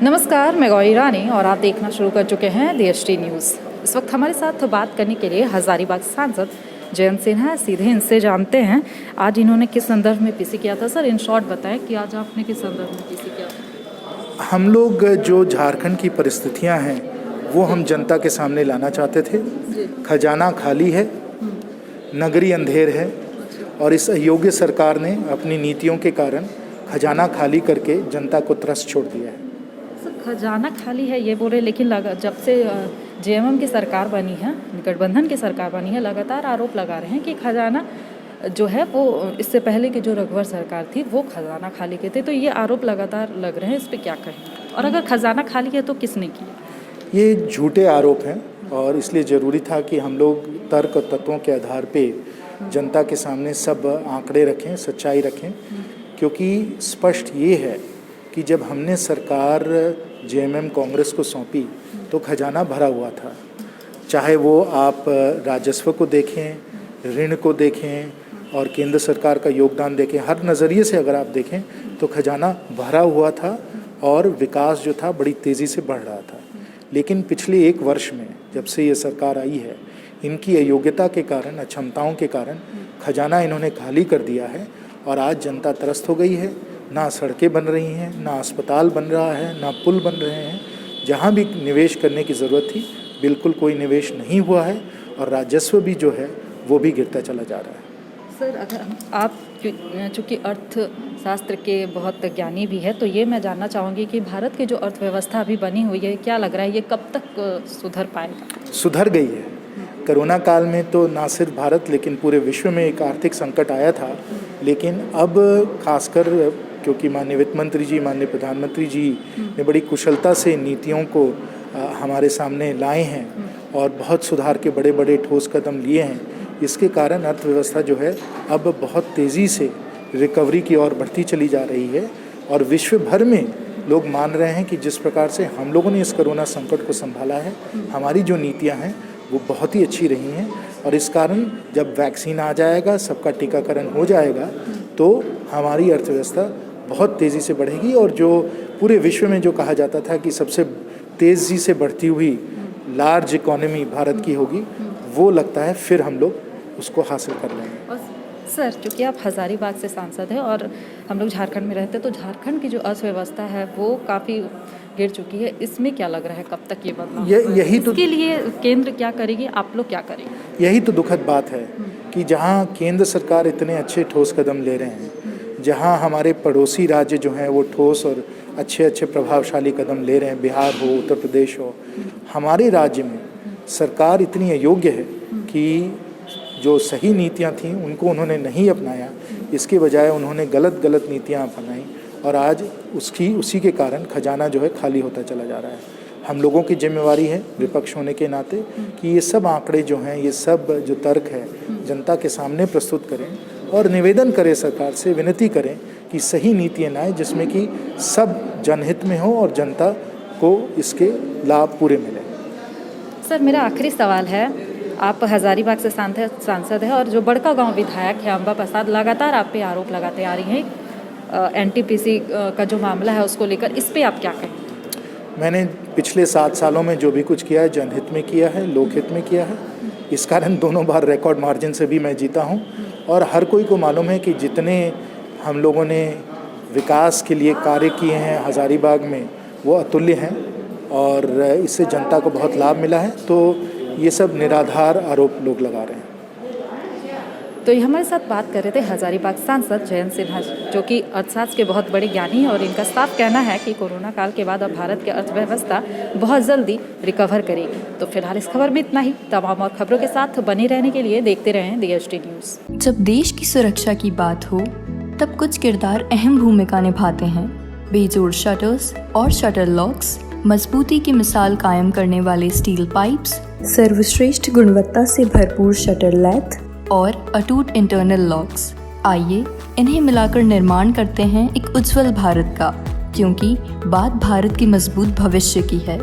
नमस्कार, मैं गौरी रानी और आप देखना शुरू कर चुके हैं DST न्यूज़। इस वक्त हमारे साथ बात करने के लिए हज़ारीबाग सांसद जयंत सिन्हा, सीधे इनसे जानते हैं आज इन्होंने किस संदर्भ में पीसी किया था। सर, इन शॉर्ट बताएं कि आज आपने किस संदर्भ में पीसी किया था। हम लोग जो झारखंड की परिस्थितियां हैं वो हम जनता के सामने लाना चाहते थे। खजाना खाली है, नगरी अंधेर है और इस अयोग्य सरकार ने अपनी नीतियों के कारण खजाना खाली करके जनता को त्रस्त छोड़ दिया है। खजाना खाली है ये बोल रहे, लेकिन जब से JMM की सरकार बनी है, गठबंधन की सरकार बनी है, लगातार आरोप लगा रहे हैं कि खजाना जो है वो इससे पहले की जो रघुवर सरकार थी वो खजाना खाली के थे। तो ये आरोप लगातार लग रहे हैं, इस पर क्या कहें? और अगर खजाना खाली है तो किसने किया? ये झूठे आरोप हैं और इसलिए ज़रूरी था कि हम लोग तर्क और तत्वों के आधार पे जनता के सामने सब आंकड़े रखें, सच्चाई रखें, क्योंकि स्पष्ट ये है कि जब हमने सरकार JMM कांग्रेस को सौंपी तो खजाना भरा हुआ था। चाहे वो आप राजस्व को देखें, ऋण को देखें और केंद्र सरकार का योगदान देखें, हर नज़रिए से अगर आप देखें तो खजाना भरा हुआ था और विकास जो था बड़ी तेज़ी से बढ़ रहा था। लेकिन पिछले एक वर्ष में जब से ये सरकार आई है, इनकी अयोग्यता के कारण, अक्षमताओं के कारण खजाना इन्होंने खाली कर दिया है और आज जनता त्रस्त हो गई है। ना सड़कें बन रही हैं, ना अस्पताल बन रहा है, ना पुल बन रहे हैं। जहाँ भी निवेश करने की ज़रूरत थी बिल्कुल कोई निवेश नहीं हुआ है और राजस्व भी जो है वो भी गिरता चला जा रहा है। सर, अगर आप चूँकि अर्थशास्त्र के बहुत ज्ञानी भी है तो ये मैं जानना चाहूँगी कि भारत की जो अर्थव्यवस्था अभी बनी हुई है, क्या लग रहा है ये कब तक सुधर पाएगा? सुधर गई है। कोरोना काल में तो ना सिर्फ भारत लेकिन पूरे विश्व में एक आर्थिक संकट आया था, लेकिन अब खासकर क्योंकि माननीय वित्त मंत्री जी, माननीय प्रधानमंत्री जी ने बड़ी कुशलता से नीतियों को हमारे सामने लाए हैं और बहुत सुधार के बड़े बड़े ठोस कदम लिए हैं। इसके कारण अर्थव्यवस्था जो है अब बहुत तेज़ी से रिकवरी की ओर बढ़ती चली जा रही है और विश्व भर में लोग मान रहे हैं कि जिस प्रकार से हम लोगों ने इस कोरोना संकट को संभाला है, हमारी जो नीतियाँ हैं वो बहुत ही अच्छी रही हैं और इस कारण जब वैक्सीन आ जाएगा, सबका टीकाकरण हो जाएगा तो हमारी अर्थव्यवस्था बहुत तेज़ी से बढ़ेगी और जो पूरे विश्व में जो कहा जाता था कि सबसे तेज़ी से बढ़ती हुई लार्ज इकोनॉमी भारत की होगी, वो लगता है फिर हम लोग उसको हासिल कर लेंगे। और सर, चूँकि आप हज़ारीबाग से सांसद हैं और हम लोग झारखंड में रहते हैं, तो झारखंड की जो अर्थव्यवस्था है वो काफ़ी गिर चुकी है। इसमें क्या लग रहा है कब तक ये बदलाव? यही तो इसके लिए केंद्र क्या करेगी, आप लोग क्या करेंगे? यही तो दुखद बात है कि जहाँ केंद्र सरकार इतने अच्छे ठोस कदम ले रहे हैं, जहाँ हमारे पड़ोसी राज्य जो हैं वो ठोस और अच्छे प्रभावशाली कदम ले रहे हैं, बिहार हो, उत्तर प्रदेश हो, हमारे राज्य में सरकार इतनी अयोग्य है कि जो सही नीतियाँ थीं उनको उन्होंने नहीं अपनाया, इसके बजाय उन्होंने गलत नीतियाँ अपनाई और आज उसी के कारण खजाना जो है खाली होता चला जा रहा है। हम लोगों की जिम्मेवारी है विपक्ष होने के नाते कि ये सब आंकड़े जो हैं, ये सब जो तर्क है जनता के सामने प्रस्तुत करें और निवेदन करें, सरकार से विनती करें कि सही नीतियाँ लाएं जिसमें कि सब जनहित में हो और जनता को इसके लाभ पूरे मिले। सर, मेरा आखिरी सवाल है, आप हज़ारीबाग से सांसद हैं और जो बड़कागांव विधायक है अम्बा प्रसाद लगातार आप पे आरोप लगाते आ रही हैं NTPC का जो मामला है उसको लेकर, इस पे आप क्या कहें? मैंने पिछले 7 सालों में जो भी कुछ किया है जनहित में किया है, लोकहित में किया है। इस कारण दोनों बार रिकॉर्ड मार्जिन से भी मैं जीता हूं और हर कोई को मालूम है कि जितने हम लोगों ने विकास के लिए कार्य किए हैं हज़ारीबाग में वो अतुल्य हैं और इससे जनता को बहुत लाभ मिला है। तो ये सब निराधार आरोप लोग लगा रहे हैं। तो ये हमारे साथ बात कर रहे थे हज़ारीबाग सांसद जयंत सिन्हा, जो कि अर्थशास्त्र के बहुत बड़े ज्ञानी हैं और इनका साफ कहना है कि कोरोना काल के बाद अब भारत की अर्थव्यवस्था बहुत जल्दी रिकवर करेगी। तो फिलहाल इस खबर में इतना ही। तमाम और खबरों के साथ बने रहने के लिए देखते रहें DST न्यूज़। जब देश की सुरक्षा की बात हो तब कुछ किरदार अहम भूमिका निभाते हैं। बेजोड़ शटर्स और शटर लॉक्स, मजबूती की मिसाल कायम करने वाले स्टील पाइप्स, सर्वश्रेष्ठ गुणवत्ता से भरपूर शटर लैथ और अटूट इंटरनल लॉक्स। आइए इन्हें मिलाकर निर्माण करते हैं एक उज्जवल भारत का, क्योंकि बात भारत की मजबूत भविष्य की है।